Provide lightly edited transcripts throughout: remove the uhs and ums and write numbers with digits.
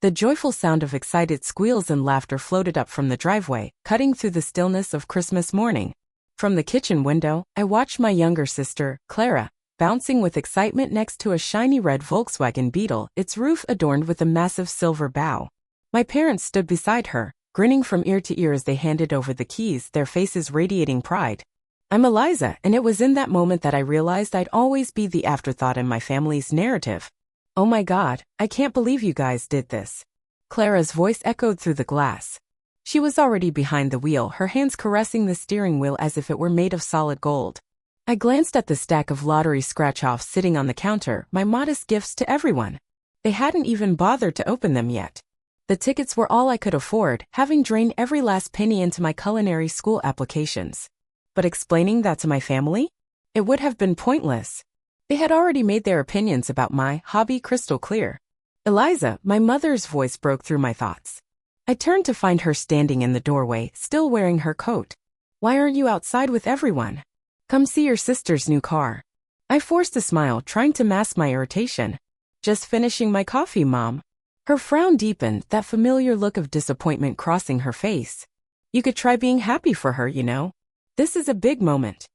The joyful sound of excited squeals and laughter floated up from the driveway, cutting through the stillness of Christmas morning. From the kitchen window, I watched my younger sister, Clara, bouncing with excitement next to a shiny red Volkswagen Beetle, its roof adorned with a massive silver bow. My parents stood beside her, grinning from ear to ear as they handed over the keys, their faces radiating pride. I'm Eliza, and it was in that moment that I realized I'd always be the afterthought in my family's narrative. Oh my God, I can't believe you guys did this. Clara's voice echoed through the glass. She was already behind the wheel, her hands caressing the steering wheel as if it were made of solid gold. I glanced at the stack of lottery scratch-offs sitting on the counter, my modest gifts to everyone. They hadn't even bothered to open them yet. The tickets were all I could afford, having drained every last penny into my culinary school applications. But explaining that to my family? It would have been pointless. They had already made their opinions about my hobby crystal clear. Eliza, my mother's voice broke through my thoughts. I turned to find her standing in the doorway, still wearing her coat. Why aren't you outside with everyone? Come see your sister's new car. I forced a smile, trying to mask my irritation. Just finishing my coffee, Mom. Her frown deepened, that familiar look of disappointment crossing her face. You could try being happy for her, you know. This is a big moment.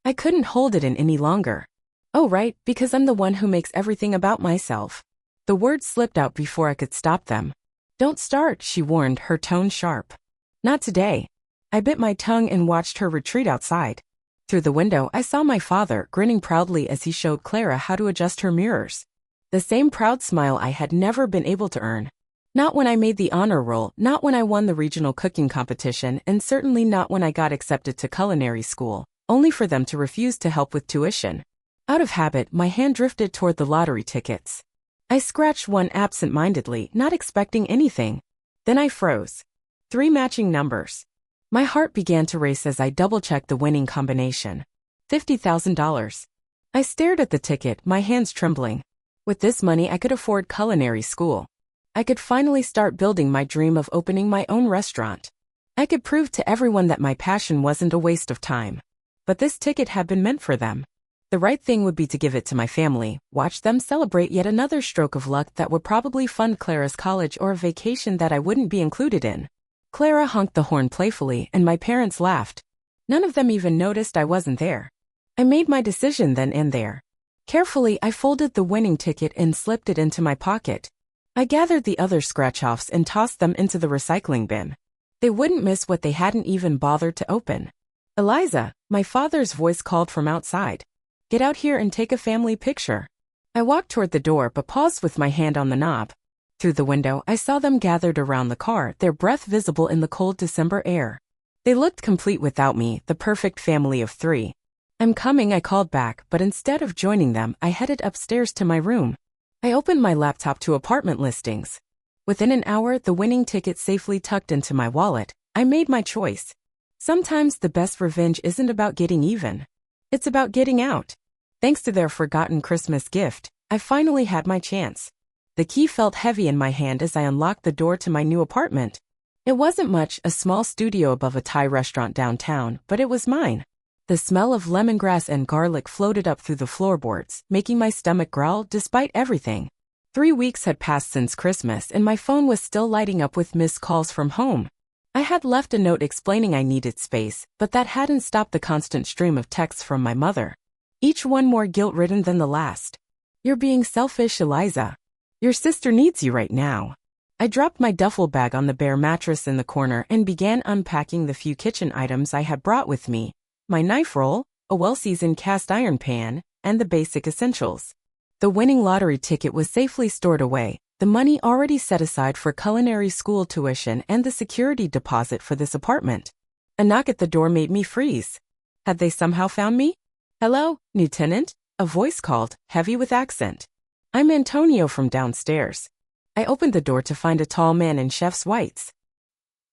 I couldn't hold it in any longer. Oh right, because I'm the one who makes everything about myself. The words slipped out before I could stop them. Don't start, she warned, her tone sharp. Not today. I bit my tongue and watched her retreat outside. Through the window, I saw my father, grinning proudly as he showed Clara how to adjust her mirrors. The same proud smile I had never been able to earn. Not when I made the honor roll, not when I won the regional cooking competition, and certainly not when I got accepted to culinary school, only for them to refuse to help with tuition. Out of habit, my hand drifted toward the lottery tickets. I scratched one absent-mindedly, not expecting anything. Then I froze. 3 matching numbers. My heart began to race as I double-checked the winning combination. $50,000. I stared at the ticket, my hands trembling. With this money, I could afford culinary school. I could finally start building my dream of opening my own restaurant. I could prove to everyone that my passion wasn't a waste of time. But this ticket had been meant for them. The right thing would be to give it to my family, watch them celebrate yet another stroke of luck that would probably fund Clara's college or a vacation that I wouldn't be included in. Clara honked the horn playfully, and my parents laughed. None of them even noticed I wasn't there. I made my decision then and there. Carefully, I folded the winning ticket and slipped it into my pocket. I gathered the other scratch-offs and tossed them into the recycling bin. They wouldn't miss what they hadn't even bothered to open. Eliza, my father's voice called from outside. Get out here and take a family picture. I walked toward the door but paused with my hand on the knob. Through the window, I saw them gathered around the car, their breath visible in the cold December air. They looked complete without me, the perfect family of 3. I'm coming, I called back, but instead of joining them, I headed upstairs to my room. I opened my laptop to apartment listings. Within an hour, the winning ticket safely tucked into my wallet, I made my choice. Sometimes the best revenge isn't about getting even. It's about getting out. Thanks to their forgotten Christmas gift, I finally had my chance. The key felt heavy in my hand as I unlocked the door to my new apartment. It wasn't much, a small studio above a Thai restaurant downtown, but it was mine. The smell of lemongrass and garlic floated up through the floorboards, making my stomach growl despite everything. 3 weeks had passed since Christmas and my phone was still lighting up with missed calls from home. I had left a note explaining I needed space, but that hadn't stopped the constant stream of texts from my mother. Each one more guilt-ridden than the last. You're being selfish, Eliza. Your sister needs you right now. I dropped my duffel bag on the bare mattress in the corner and began unpacking the few kitchen items I had brought with me. My knife roll, a well-seasoned cast iron pan, and the basic essentials. The winning lottery ticket was safely stored away, the money already set aside for culinary school tuition and the security deposit for this apartment. A knock at the door made me freeze. Had they somehow found me? Hello, Lieutenant? A voice called, heavy with accent. I'm Antonio from downstairs. I opened the door to find a tall man in chef's whites.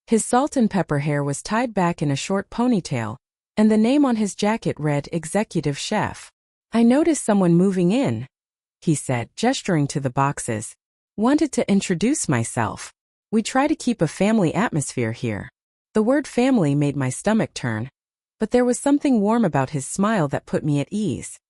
His salt and pepper hair was tied back in a short ponytail, and the name on his jacket read Executive Chef. I noticed someone moving in, he said, gesturing to the boxes. Wanted to introduce myself. We try to keep a family atmosphere here. The word family made my stomach turn, but there was something warm about his smile that put me at ease.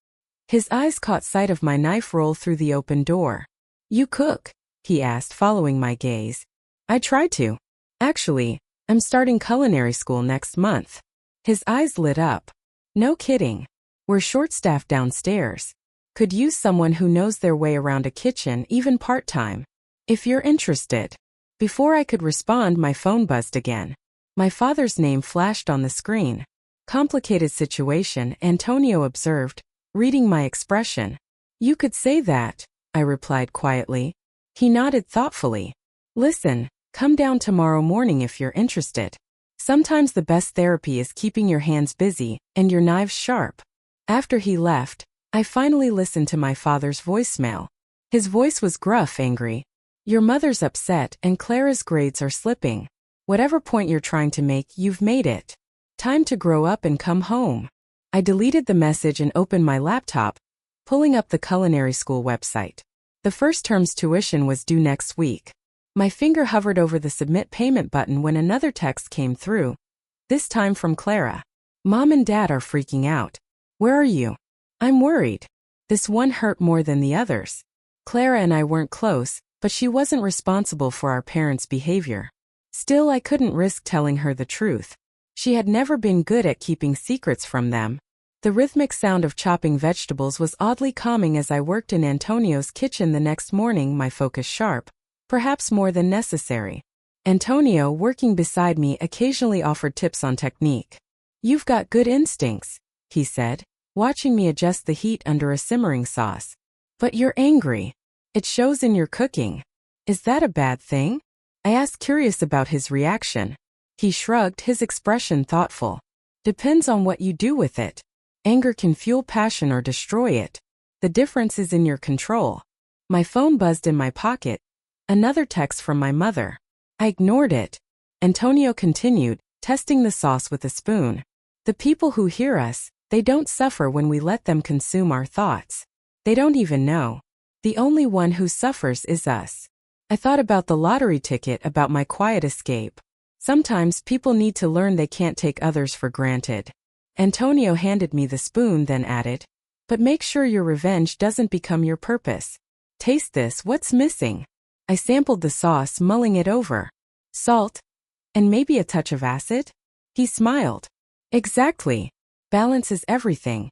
His eyes caught sight of my knife roll through the open door. You cook, he asked, following my gaze. I tried to. Actually, I'm starting culinary school next month. His eyes lit up. No kidding. We're short-staffed downstairs. Could use someone who knows their way around a kitchen, even part-time. If you're interested. Before I could respond, my phone buzzed again. My father's name flashed on the screen. Complicated situation, Antonio observed, reading my expression. You could say that, I replied quietly. He nodded thoughtfully. Listen, come down tomorrow morning if you're interested. Sometimes the best therapy is keeping your hands busy and your knives sharp. After he left, I finally listened to my father's voicemail. His voice was gruff, angry. Your mother's upset and Clara's grades are slipping. Whatever point you're trying to make, you've made it. Time to grow up and come home. I deleted the message and opened my laptop, pulling up the culinary school website. The first term's tuition was due next week. My finger hovered over the submit payment button when another text came through. This time from Clara. Mom and Dad are freaking out. Where are you? I'm worried. This one hurt more than the others. Clara and I weren't close, but she wasn't responsible for our parents' behavior. Still, I couldn't risk telling her the truth. She had never been good at keeping secrets from them. The rhythmic sound of chopping vegetables was oddly calming as I worked in Antonio's kitchen the next morning, my focus sharp, perhaps more than necessary. Antonio, working beside me, occasionally offered tips on technique. You've got good instincts, he said, watching me adjust the heat under a simmering sauce. But you're angry. It shows in your cooking. Is that a bad thing? I asked, curious about his reaction. He shrugged, his expression thoughtful. Depends on what you do with it. Anger can fuel passion or destroy it. The difference is in your control. My phone buzzed in my pocket. Another text from my mother. I ignored it. Antonio continued, testing the sauce with a spoon. The people who hear us, they don't suffer when we let them consume our thoughts. They don't even know. The only one who suffers is us. I thought about the lottery ticket, about my quiet escape. Sometimes people need to learn they can't take others for granted. Antonio handed me the spoon, then added, but make sure your revenge doesn't become your purpose. Taste this, what's missing? I sampled the sauce, mulling it over. Salt? And maybe a touch of acid? He smiled. Exactly. Balance is everything.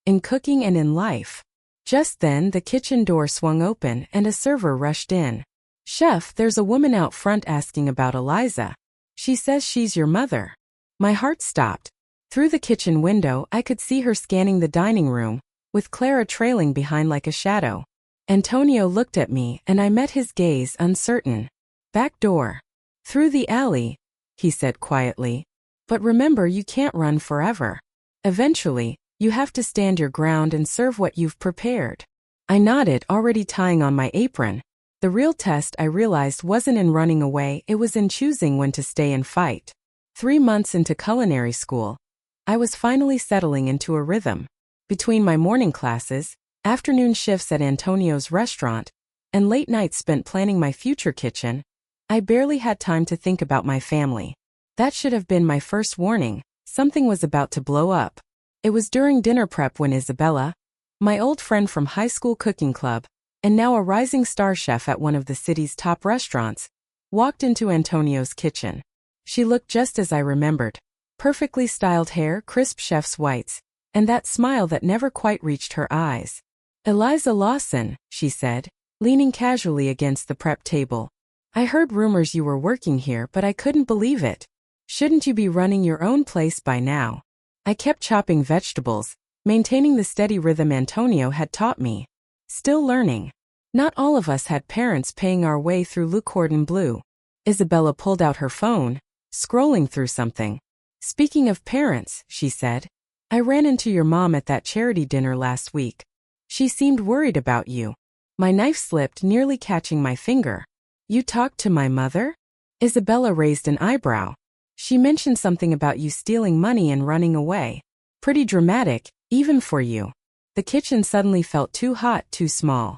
In cooking and in life. Just then, the kitchen door swung open and a server rushed in. Chef, there's a woman out front asking about Eliza. She says she's your mother. My heart stopped. Through the kitchen window, I could see her scanning the dining room, with Clara trailing behind like a shadow. Antonio looked at me, and I met his gaze, uncertain. Back door. Through the alley, he said quietly. But remember, you can't run forever. Eventually, you have to stand your ground and serve what you've prepared. I nodded, already tying on my apron. The real test, I realized, wasn't in running away, it was in choosing when to stay and fight. 3 months into culinary school, I was finally settling into a rhythm. Between my morning classes, afternoon shifts at Antonio's restaurant, and late nights spent planning my future kitchen, I barely had time to think about my family. That should have been my first warning. Something was about to blow up. It was during dinner prep when Isabella, my old friend from high school cooking club, and now a rising star chef at one of the city's top restaurants, walked into Antonio's kitchen. She looked just as I remembered. Perfectly styled hair, crisp chef's whites, and that smile that never quite reached her eyes. Eliza Lawson, she said, leaning casually against the prep table. I heard rumors you were working here, but I couldn't believe it. Shouldn't you be running your own place by now? I kept chopping vegetables, maintaining the steady rhythm Antonio had taught me. Still learning. Not all of us had parents paying our way through Le Cordon Bleu. Isabella pulled out her phone, scrolling through something. Speaking of parents, she said, I ran into your mom at that charity dinner last week. She seemed worried about you. My knife slipped, nearly catching my finger. You talked to my mother? Isabella raised an eyebrow. She mentioned something about you stealing money and running away. Pretty dramatic, even for you. The kitchen suddenly felt too hot, too small.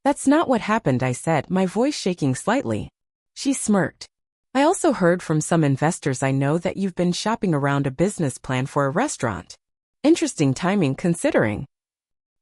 That's not what happened, I said, my voice shaking slightly. She smirked. I also heard from some investors I know that you've been shopping around a business plan for a restaurant. Interesting timing considering.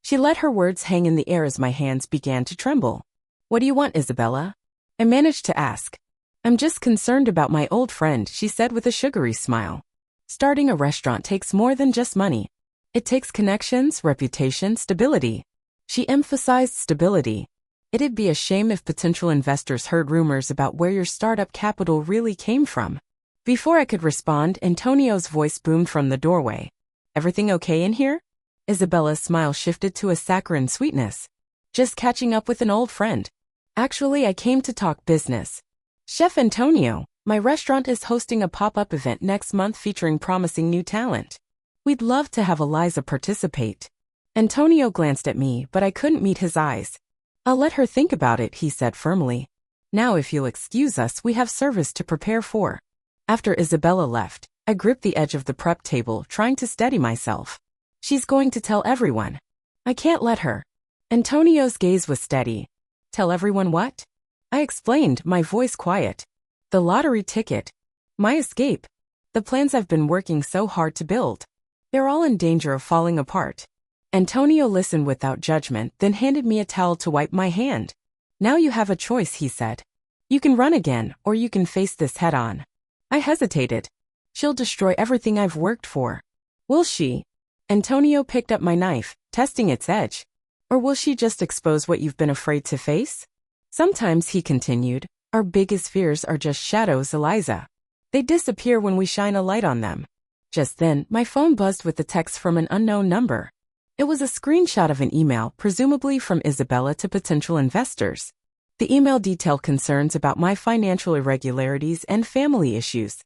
She let her words hang in the air as my hands began to tremble. What do you want, Isabella? I managed to ask. I'm just concerned about my old friend, she said with a sugary smile. Starting a restaurant takes more than just money. It takes connections, reputation, stability. She emphasized stability. It'd be a shame if potential investors heard rumors about where your startup capital really came from. Before I could respond, Antonio's voice boomed from the doorway. Everything okay in here? Isabella's smile shifted to a saccharine sweetness. Just catching up with an old friend. Actually, I came to talk business. Chef Antonio, my restaurant is hosting a pop-up event next month featuring promising new talent. We'd love to have Eliza participate. Antonio glanced at me, but I couldn't meet his eyes. I'll let her think about it, he said firmly. Now if you'll excuse us, we have service to prepare for. After Isabella left, I gripped the edge of the prep table, trying to steady myself. She's going to tell everyone. I can't let her. Antonio's gaze was steady. Tell everyone what? I explained, my voice quiet. The lottery ticket. My escape. The plans I've been working so hard to build. They're all in danger of falling apart. Antonio listened without judgment, then handed me a towel to wipe my hand. Now you have a choice, he said. You can run again, or you can face this head-on. I hesitated. She'll destroy everything I've worked for. Will she? Antonio picked up my knife, testing its edge. Or will she just expose what you've been afraid to face? Sometimes, he continued, our biggest fears are just shadows, Eliza. They disappear when we shine a light on them. Just then, my phone buzzed with a text from an unknown number. It was a screenshot of an email, presumably from Isabella to potential investors. The email detailed concerns about my financial irregularities and family issues.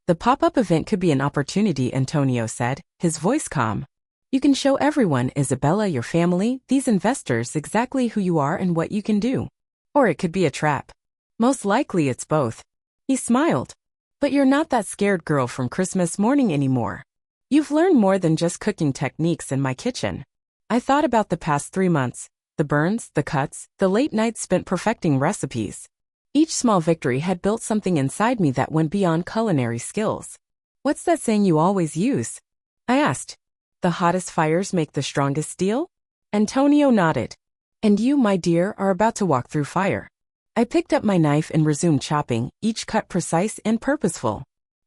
The pop-up event could be an opportunity, Antonio said, his voice calm. You can show everyone, Isabella, your family, these investors, exactly who you are and what you can do. Or it could be a trap. Most likely it's both. He smiled. But you're not that scared girl from Christmas morning anymore. You've learned more than just cooking techniques in my kitchen. I thought about the past 3 months, the burns, the cuts, the late nights spent perfecting recipes. Each small victory had built something inside me that went beyond culinary skills. What's that saying you always use? I asked. The hottest fires make the strongest steel? Antonio nodded. And you, my dear, are about to walk through fire. I picked up my knife and resumed chopping, each cut precise and purposeful.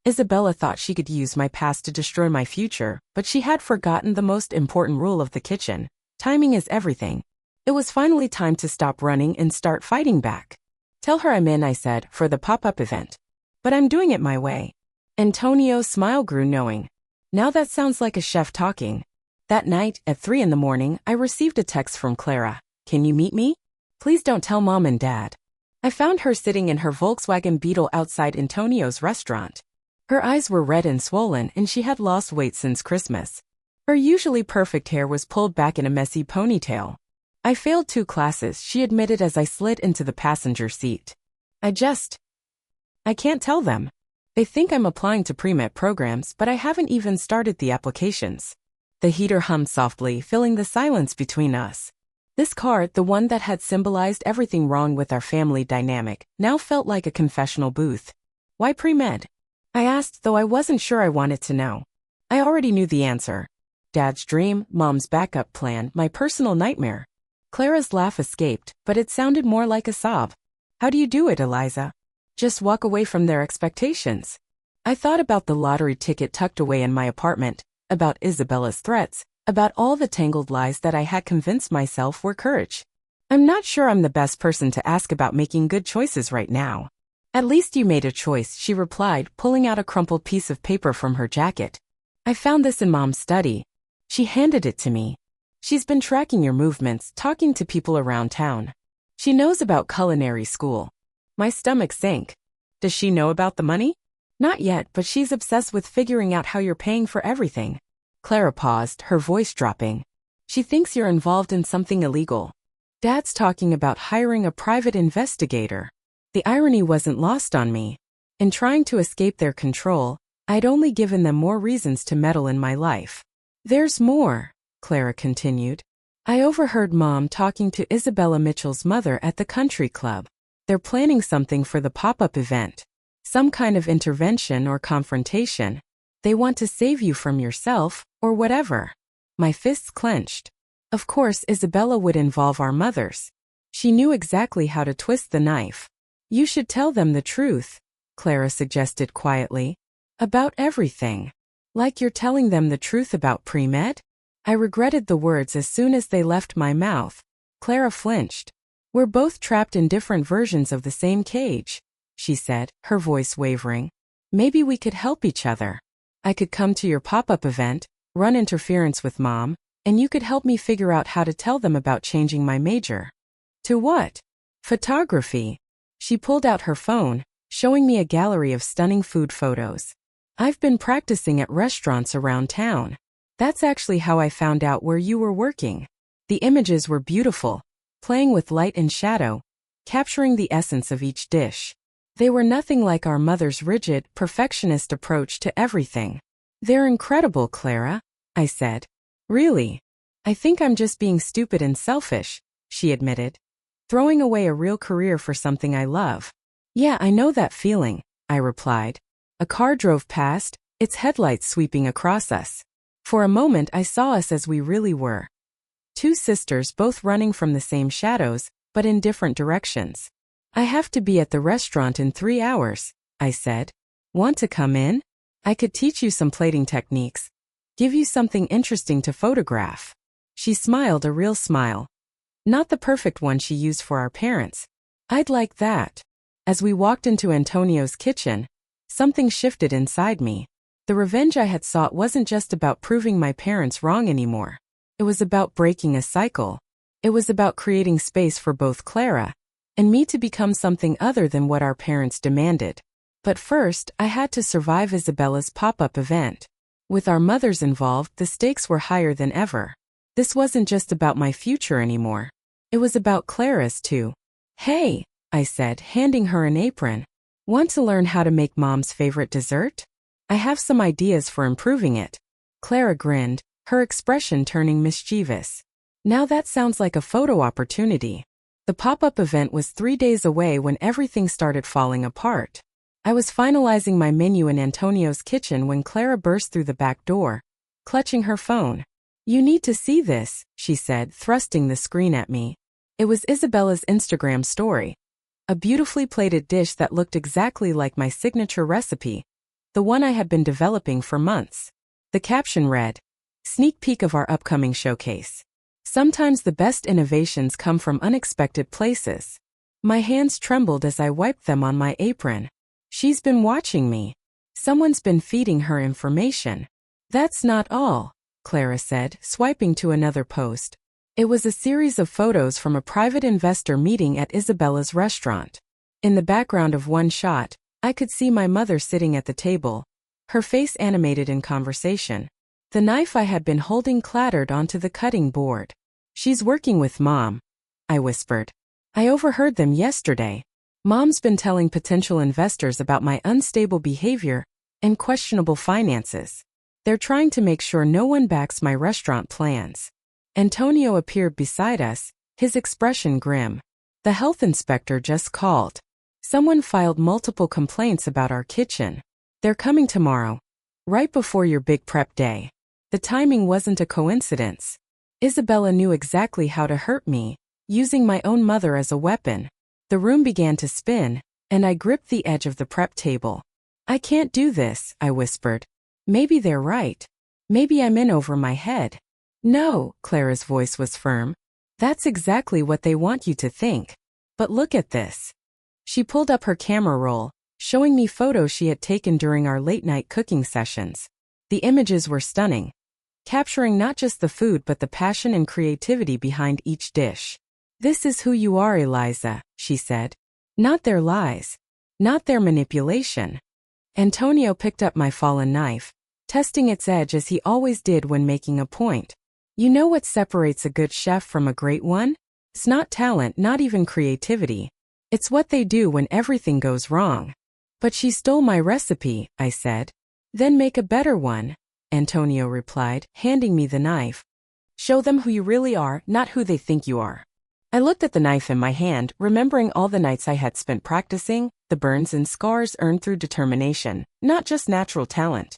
Isabella thought she could use my past to destroy my future, but she had forgotten the most important rule of the kitchen. Timing is everything. It was finally time to stop running and start fighting back. Tell her I'm in, I said, for the pop-up event. But I'm doing it my way. Antonio's smile grew knowing. Now that sounds like a chef talking. That night, at 3 a.m, I received a text from Clara. Can you meet me? Please don't tell Mom and Dad. I found her sitting in her Volkswagen Beetle outside Antonio's restaurant. Her eyes were red and swollen, and she had lost weight since Christmas. Her usually perfect hair was pulled back in a messy ponytail. I failed 2 classes, she admitted as I slid into the passenger seat. I can't tell them. They think I'm applying to pre-med programs, but I haven't even started the applications. The heater hummed softly, filling the silence between us. This card, the one that had symbolized everything wrong with our family dynamic, now felt like a confessional booth. Why pre-med? I asked, though I wasn't sure I wanted to know. I already knew the answer. Dad's dream, Mom's backup plan, my personal nightmare. Clara's laugh escaped, but it sounded more like a sob. How do you do it, Eliza? Just walk away from their expectations. I thought about the lottery ticket tucked away in my apartment, about Isabella's threats, about all the tangled lies that I had convinced myself were courage. I'm not sure I'm the best person to ask about making good choices right now. At least you made a choice, she replied, pulling out a crumpled piece of paper from her jacket. I found this in Mom's study. She handed it to me. She's been tracking your movements, talking to people around town. She knows about culinary school. My stomach sank. Does she know about the money? Not yet, but she's obsessed with figuring out how you're paying for everything. Clara paused, her voice dropping. She thinks you're involved in something illegal. Dad's talking about hiring a private investigator. The irony wasn't lost on me. In trying to escape their control, I'd only given them more reasons to meddle in my life. There's more, Clara continued. I overheard Mom talking to Isabella Mitchell's mother at the country club. They're planning something for the pop-up event. Some kind of intervention or confrontation. They want to save you from yourself, or whatever. My fists clenched. Of course, Isabella would involve our mothers. She knew exactly how to twist the knife. You should tell them the truth, Clara suggested quietly. About everything. Like you're telling them the truth about pre-med? I regretted the words as soon as they left my mouth. Clara flinched. We're both trapped in different versions of the same cage, she said, her voice wavering. Maybe we could help each other. I could come to your pop-up event, run interference with Mom, and you could help me figure out how to tell them about changing my major. To what? Photography. She pulled out her phone, showing me a gallery of stunning food photos. I've been practicing at restaurants around town. That's actually how I found out where you were working. The images were beautiful, playing with light and shadow, capturing the essence of each dish. They were nothing like our mother's rigid, perfectionist approach to everything. They're incredible, Clara, I said. Really? I think I'm just being stupid and selfish, she admitted. Throwing away a real career for something I love. Yeah, I know that feeling, I replied. A car drove past, its headlights sweeping across us. For a moment I saw us as we really were. Two sisters both running from the same shadows, but in different directions. I have to be at the restaurant in 3 hours, I said. Want to come in? I could teach you some plating techniques. Give you something interesting to photograph. She smiled a real smile. Not the perfect one she used for our parents. I'd like that. As we walked into Antonio's kitchen, something shifted inside me. The revenge I had sought wasn't just about proving my parents wrong anymore. It was about breaking a cycle. It was about creating space for both Clara and me to become something other than what our parents demanded. But first, I had to survive Isabella's pop-up event. With our mothers involved, the stakes were higher than ever. This wasn't just about my future anymore. It was about Clara's too. Hey, I said, handing her an apron. Want to learn how to make Mom's favorite dessert? I have some ideas for improving it. Clara grinned, her expression turning mischievous. Now that sounds like a photo opportunity. The pop-up event was 3 days away when everything started falling apart. I was finalizing my menu in Antonio's kitchen when Clara burst through the back door, clutching her phone. You need to see this, she said, thrusting the screen at me. It was Isabella's Instagram story. A beautifully plated dish that looked exactly like my signature recipe, the one I had been developing for months. The caption read, "Sneak peek of our upcoming showcase. Sometimes the best innovations come from unexpected places." My hands trembled as I wiped them on my apron. She's been watching me. Someone's been feeding her information. That's not all, Clara said, swiping to another post. It was a series of photos from a private investor meeting at Isabella's restaurant. In the background of one shot, I could see my mother sitting at the table, her face animated in conversation. The knife I had been holding clattered onto the cutting board. She's working with Mom, I whispered. I overheard them yesterday. Mom's been telling potential investors about my unstable behavior and questionable finances. They're trying to make sure no one backs my restaurant plans. Antonio appeared beside us, his expression grim. The health inspector just called. Someone filed multiple complaints about our kitchen. They're coming tomorrow, right before your big prep day. The timing wasn't a coincidence. Isabella knew exactly how to hurt me, using my own mother as a weapon. The room began to spin, and I gripped the edge of the prep table. I can't do this, I whispered. Maybe they're right. Maybe I'm in over my head. No, Clara's voice was firm. That's exactly what they want you to think. But look at this. She pulled up her camera roll, showing me photos she had taken during our late-night cooking sessions. The images were stunning, capturing not just the food but the passion and creativity behind each dish. This is who you are, Eliza, she said. Not their lies. Not their manipulation. Antonio picked up my fallen knife, testing its edge as he always did when making a point. You know what separates a good chef from a great one? It's not talent, not even creativity. It's what they do when everything goes wrong. But she stole my recipe, I said. Then make a better one, Antonio replied, handing me the knife. Show them who you really are, not who they think you are. I looked at the knife in my hand, remembering all the nights I had spent practicing, the burns and scars earned through determination, not just natural talent.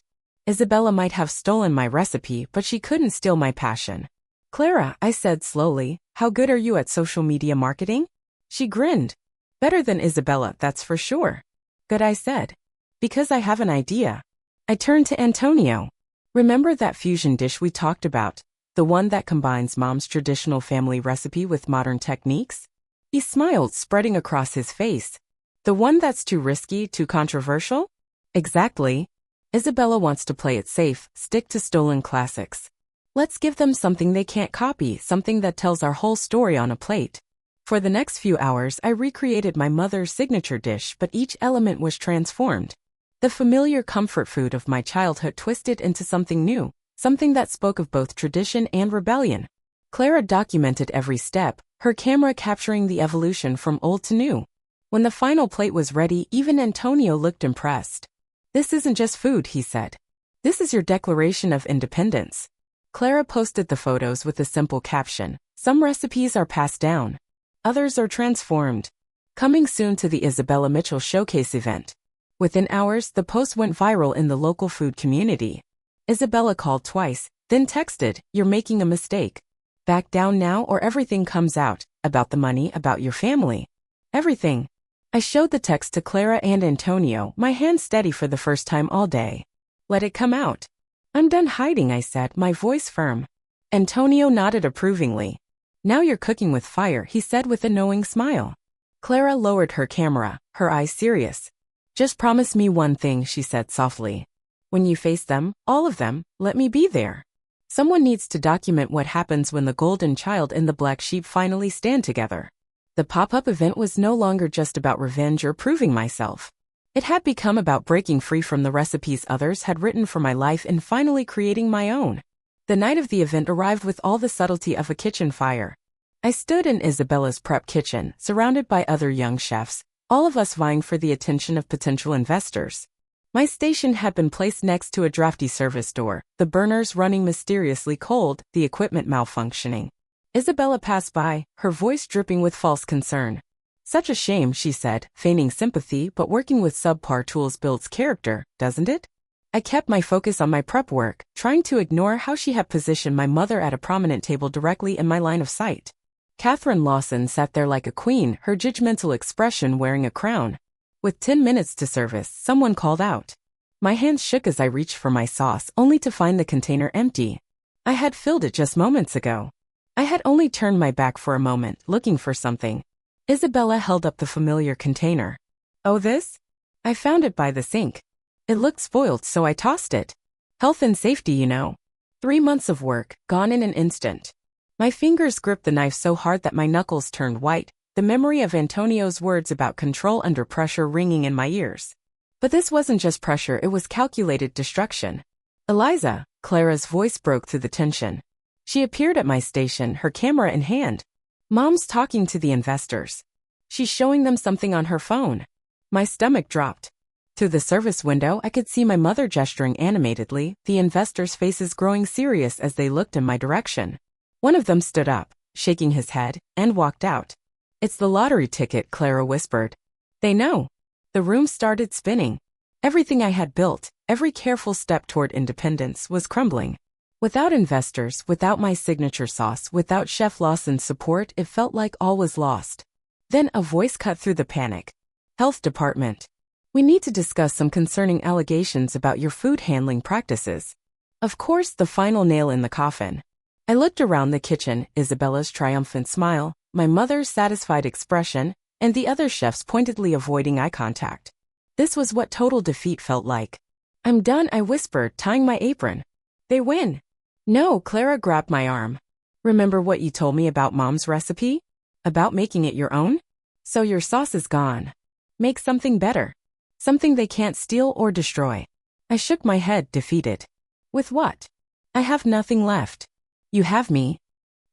Isabella might have stolen my recipe, but she couldn't steal my passion. Clara, I said slowly, how good are you at social media marketing? She grinned. Better than Isabella, that's for sure. Good, I said. Because I have an idea. I turned to Antonio. Remember that fusion dish we talked about? The one that combines Mom's traditional family recipe with modern techniques? He smiled, spreading across his face. The one that's too risky, too controversial? Exactly. Isabella wants to play it safe, stick to stolen classics. Let's give them something they can't copy, something that tells our whole story on a plate. For the next few hours, I recreated my mother's signature dish, but each element was transformed. The familiar comfort food of my childhood twisted into something new, something that spoke of both tradition and rebellion. Clara documented every step, her camera capturing the evolution from old to new. When the final plate was ready, even Antonio looked impressed. This isn't just food, he said. This is your declaration of independence. Clara posted the photos with a simple caption. Some recipes are passed down. Others are transformed. Coming soon to the Isabella Mitchell Showcase event. Within hours, the post went viral in the local food community. Isabella called twice, then texted, "You're making a mistake. Back down now or everything comes out, about the money, about your family. Everything." I showed the text to Clara and Antonio, my hand steady for the first time all day. "Let it come out." "I'm done hiding," I said, my voice firm. Antonio nodded approvingly. "Now you're cooking with fire," he said with a knowing smile. Clara lowered her camera, her eyes serious. "Just promise me one thing," she said softly. "When you face them, all of them, let me be there. Someone needs to document what happens when the golden child and the black sheep finally stand together." The pop-up event was no longer just about revenge or proving myself. It had become about breaking free from the recipes others had written for my life and finally creating my own. The night of the event arrived with all the subtlety of a kitchen fire. I stood in Isabella's prep kitchen, surrounded by other young chefs, all of us vying for the attention of potential investors. My station had been placed next to a drafty service door, the burners running mysteriously cold, the equipment malfunctioning. Isabella passed by, her voice dripping with false concern. "Such a shame," she said, feigning sympathy, "but working with subpar tools builds character, doesn't it?" I kept my focus on my prep work, trying to ignore how she had positioned my mother at a prominent table directly in my line of sight. Catherine Lawson sat there like a queen, her judgmental expression wearing a crown. With 10 minutes to service, someone called out. My hands shook as I reached for my sauce, only to find the container empty. I had filled it just moments ago. I had only turned my back for a moment, looking for something. Isabella held up the familiar container. "Oh, this?" I found it by the sink. It looked spoiled, so I tossed it. Health and safety, you know. 3 months of work, gone in an instant. My fingers gripped the knife so hard that my knuckles turned white, the memory of Antonio's words about control under pressure ringing in my ears. But this wasn't just pressure, it was calculated destruction. "Eliza," Clara's voice broke through the tension. She appeared at my station, her camera in hand. "Mom's talking to the investors. She's showing them something on her phone." My stomach dropped. Through the service window, I could see my mother gesturing animatedly, the investors' faces growing serious as they looked in my direction. One of them stood up, shaking his head, and walked out. "It's the lottery ticket," Clara whispered. "They know." The room started spinning. Everything I had built, every careful step toward independence, was crumbling. Without investors, without my signature sauce, without Chef Lawson's support, it felt like all was lost. Then a voice cut through the panic. "Health Department. We need to discuss some concerning allegations about your food handling practices." Of course, the final nail in the coffin. I looked around the kitchen, Isabella's triumphant smile, my mother's satisfied expression, and the other chefs pointedly avoiding eye contact. This was what total defeat felt like. "I'm done," I whispered, tying my apron. "They win." "No," Clara grabbed my arm. "Remember what you told me about Mom's recipe? About making it your own? So your sauce is gone. Make something better. Something they can't steal or destroy." I shook my head, defeated. "With what?" "I have nothing left." "You have me."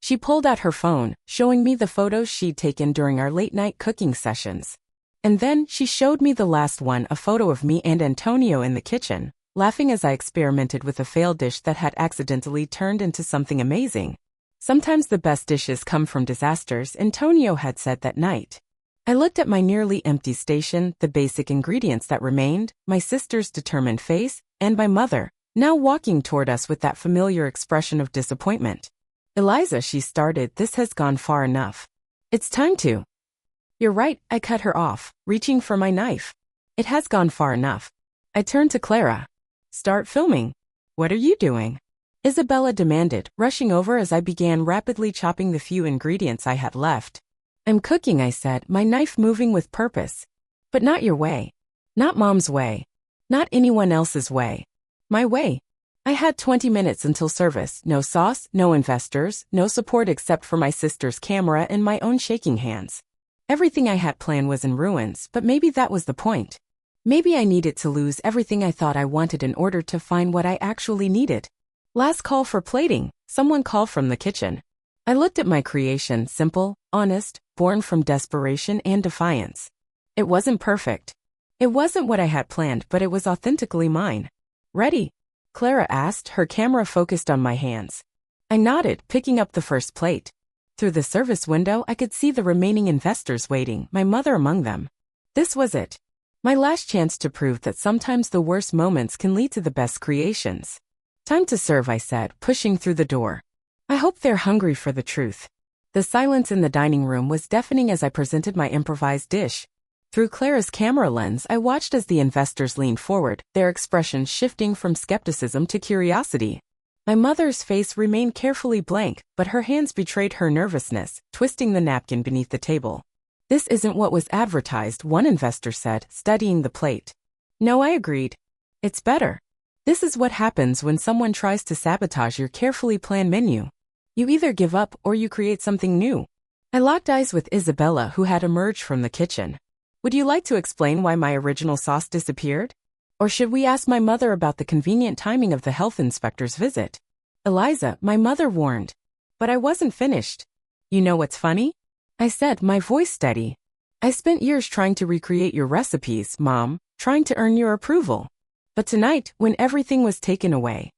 She pulled out her phone, showing me the photos she'd taken during our late-night cooking sessions. And then she showed me the last one, a photo of me and Antonio in the kitchen, laughing as I experimented with a failed dish that had accidentally turned into something amazing. Sometimes the best dishes come from disasters, Antonio had said that night. I looked at my nearly empty station, the basic ingredients that remained, my sister's determined face, and my mother, now walking toward us with that familiar expression of disappointment. "Eliza," she started, "this has gone far enough. It's time to." You're right, I cut her off, reaching for my knife. It has gone far enough. I turned to Clara. Start filming. What are you doing? Isabella demanded, rushing over as I began rapidly chopping the few ingredients I had left. I'm cooking, I said, my knife moving with purpose. But not your way. Not Mom's way. Not anyone else's way. My way. I had 20 minutes until service, no sauce, no investors, no support except for my sister's camera and my own shaking hands. Everything I had planned was in ruins, but maybe that was the point. Maybe I needed to lose everything I thought I wanted in order to find what I actually needed. Last call for plating, someone called from the kitchen. I looked at my creation, simple, honest, born from desperation and defiance. It wasn't perfect. It wasn't what I had planned, but it was authentically mine. Ready? Clara asked, her camera focused on my hands. I nodded, picking up the first plate. Through the service window, I could see the remaining investors waiting, my mother among them. This was it. My last chance to prove that sometimes the worst moments can lead to the best creations. Time to serve, I said, pushing through the door. I hope they're hungry for the truth. The silence in the dining room was deafening as I presented my improvised dish. Through Clara's camera lens, I watched as the investors leaned forward, their expressions shifting from skepticism to curiosity. My mother's face remained carefully blank, but her hands betrayed her nervousness, twisting the napkin beneath the table. This isn't what was advertised, one investor said, studying the plate. No, I agreed. It's better. This is what happens when someone tries to sabotage your carefully planned menu. You either give up or you create something new. I locked eyes with Isabella, who had emerged from the kitchen. Would you like to explain why my original sauce disappeared? Or should we ask my mother about the convenient timing of the health inspector's visit? Eliza, my mother warned. But I wasn't finished. You know what's funny? I said, my voice steady. I spent years trying to recreate your recipes, Mom, trying to earn your approval. But tonight, when everything was taken away,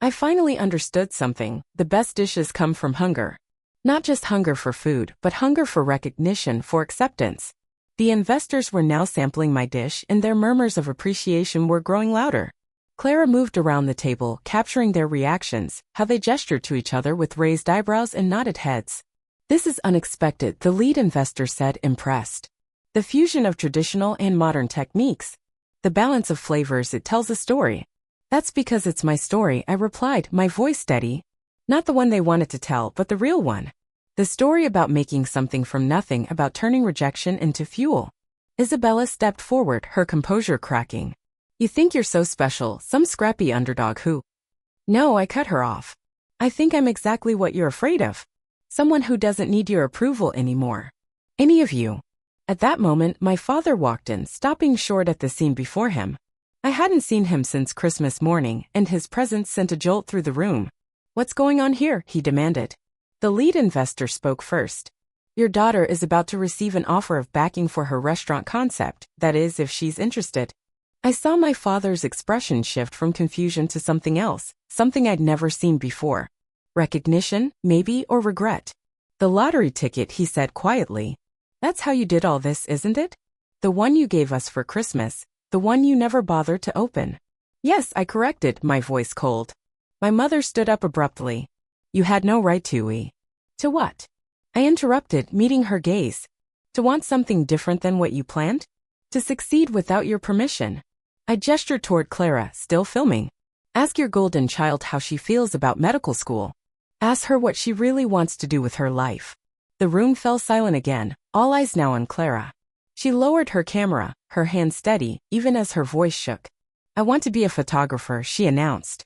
I finally understood something. The best dishes come from hunger. Not just hunger for food, but hunger for recognition, for acceptance. The investors were now sampling my dish, and their murmurs of appreciation were growing louder. Clara moved around the table, capturing their reactions, how they gestured to each other with raised eyebrows and nodded heads. This is unexpected, the lead investor said, impressed. The fusion of traditional and modern techniques. The balance of flavors, it tells a story. That's because it's my story, I replied, my voice steady. Not the one they wanted to tell, but the real one. The story about making something from nothing, about turning rejection into fuel. Isabella stepped forward, her composure cracking. You think you're so special, some scrappy underdog who... No, I cut her off. I think I'm exactly what you're afraid of. Someone who doesn't need your approval anymore. Any of you. At that moment, my father walked in, stopping short at the scene before him. I hadn't seen him since Christmas morning, and his presence sent a jolt through the room. What's going on here? He demanded. The lead investor spoke first. Your daughter is about to receive an offer of backing for her restaurant concept, that is, if she's interested. I saw my father's expression shift from confusion to something else, something I'd never seen before. Recognition, maybe, or regret. The lottery ticket, he said quietly. That's how you did all this, isn't it? The one you gave us for Christmas, the one you never bothered to open. Yes, I corrected, my voice cold. My mother stood up abruptly. You had no right to. To what? I interrupted, meeting her gaze. To want something different than what you planned? To succeed without your permission. I gestured toward Clara, still filming. Ask your golden child how she feels about medical school. Ask her what she really wants to do with her life. The room fell silent again, all eyes now on Clara. She lowered her camera, her hand steady, even as her voice shook. I want to be a photographer, she announced.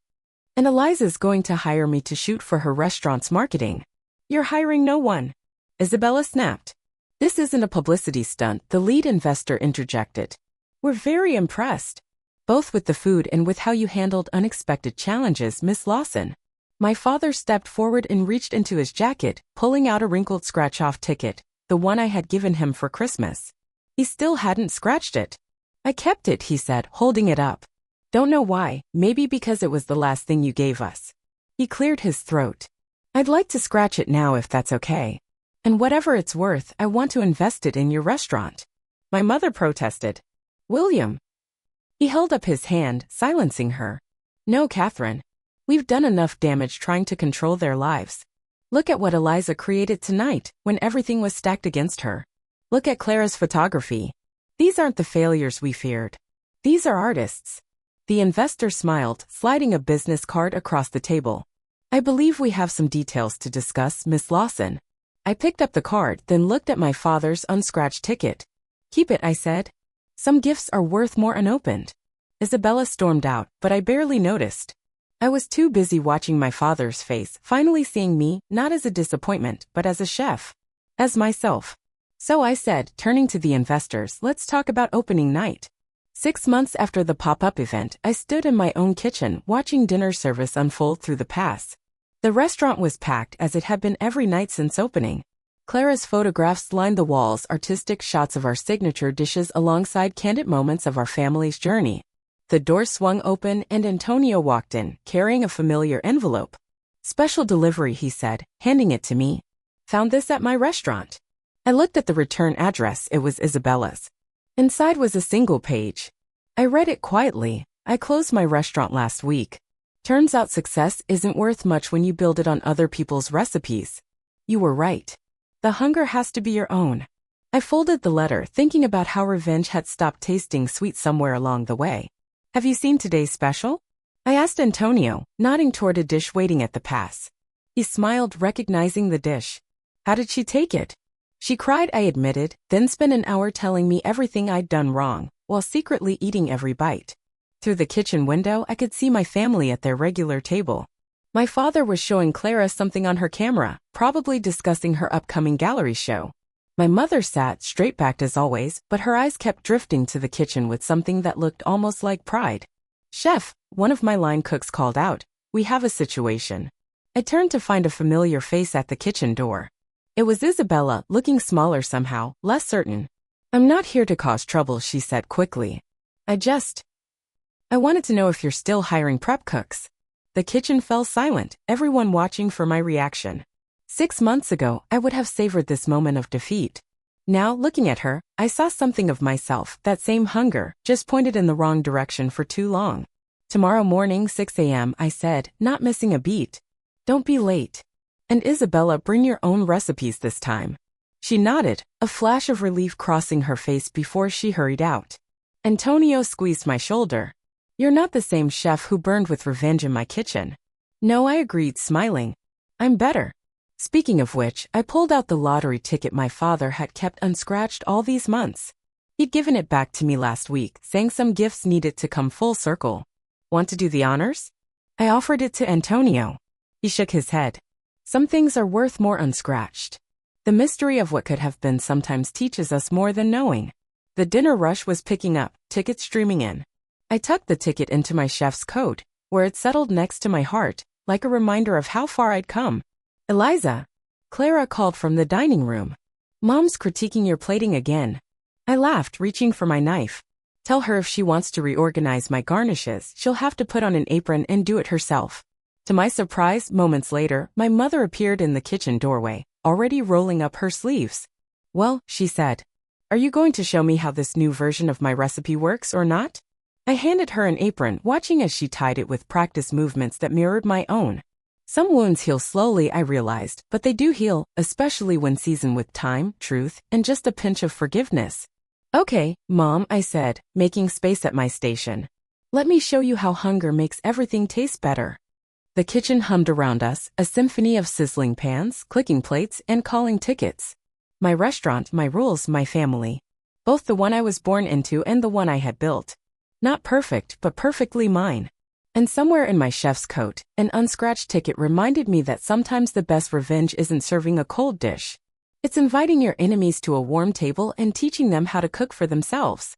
And Eliza's going to hire me to shoot for her restaurant's marketing. You're hiring no one. Isabella snapped. This isn't a publicity stunt, the lead investor interjected. We're very impressed. Both with the food and with how you handled unexpected challenges, Miss Lawson. My father stepped forward and reached into his jacket, pulling out a wrinkled scratch-off ticket, the one I had given him for Christmas. He still hadn't scratched it. I kept it, he said, holding it up. Don't know why, maybe because it was the last thing you gave us. He cleared his throat. I'd like to scratch it now if that's okay. And whatever it's worth, I want to invest it in your restaurant. My mother protested. William. He held up his hand, silencing her. No, Catherine. We've done enough damage trying to control their lives. Look at what Eliza created tonight, when everything was stacked against her. Look at Clara's photography. These aren't the failures we feared. These are artists. The investor smiled, sliding a business card across the table. I believe we have some details to discuss, Miss Lawson. I picked up the card, then looked at my father's unscratched ticket. Keep it, I said. Some gifts are worth more unopened. Isabella stormed out, but I barely noticed. I was too busy watching my father's face, finally seeing me, not as a disappointment, but as a chef. As myself. So I said, turning to the investors, let's talk about opening night. 6 months after the pop-up event, I stood in my own kitchen, watching dinner service unfold through the pass. The restaurant was packed as it had been every night since opening. Clara's photographs lined the walls, artistic shots of our signature dishes alongside candid moments of our family's journey. The door swung open and Antonio walked in, carrying a familiar envelope. Special delivery, he said, handing it to me. Found this at my restaurant. I looked at the return address. It was Isabella's. Inside was a single page. I read it quietly. I closed my restaurant last week. Turns out success isn't worth much when you build it on other people's recipes. You were right. The hunger has to be your own. I folded the letter, thinking about how revenge had stopped tasting sweet somewhere along the way. Have you seen today's special? I asked Antonio, nodding toward a dish waiting at the pass. He smiled, recognizing the dish. How did she take it? She cried, I admitted, then spent an hour telling me everything I'd done wrong, while secretly eating every bite. Through the kitchen window, I could see my family at their regular table. My father was showing Clara something on her camera, probably discussing her upcoming gallery show. My mother sat straight-backed as always, but her eyes kept drifting to the kitchen with something that looked almost like pride. Chef, one of my line cooks called out, we have a situation. I turned to find a familiar face at the kitchen door. It was Isabella, looking smaller somehow, less certain. I'm not here to cause trouble, she said quickly. I wanted to know if you're still hiring prep cooks. The kitchen fell silent, everyone watching for my reaction. 6 months ago, I would have savored this moment of defeat. Now, looking at her, I saw something of myself, that same hunger, just pointed in the wrong direction for too long. Tomorrow morning, 6 a.m., I said, not missing a beat. Don't be late. And Isabella, bring your own recipes this time. She nodded, a flash of relief crossing her face before she hurried out. Antonio squeezed my shoulder. You're not the same chef who burned with revenge in my kitchen. No, I agreed, smiling. I'm better. Speaking of which, I pulled out the lottery ticket my father had kept unscratched all these months. He'd given it back to me last week, saying some gifts needed to come full circle. Want to do the honors? I offered it to Antonio. He shook his head. Some things are worth more unscratched. The mystery of what could have been sometimes teaches us more than knowing. The dinner rush was picking up, tickets streaming in. I tucked the ticket into my chef's coat, where it settled next to my heart, like a reminder of how far I'd come. Eliza, Clara called from the dining room. Mom's critiquing your plating again. I laughed, reaching for my knife. Tell her if she wants to reorganize my garnishes, she'll have to put on an apron and do it herself. To my surprise, moments later, my mother appeared in the kitchen doorway, already rolling up her sleeves. Well, she said, are you going to show me how this new version of my recipe works or not? I handed her an apron, watching as she tied it with practice movements that mirrored my own. Some wounds heal slowly, I realized, but they do heal, especially when seasoned with time, truth, and just a pinch of forgiveness. Okay, Mom, I said, making space at my station. Let me show you how hunger makes everything taste better. The kitchen hummed around us, a symphony of sizzling pans, clicking plates, and calling tickets. My restaurant, my rules, my family. Both the one I was born into and the one I had built. Not perfect, but perfectly mine. And somewhere in my chef's coat, an unscratched ticket reminded me that sometimes the best revenge isn't serving a cold dish. It's inviting your enemies to a warm table and teaching them how to cook for themselves.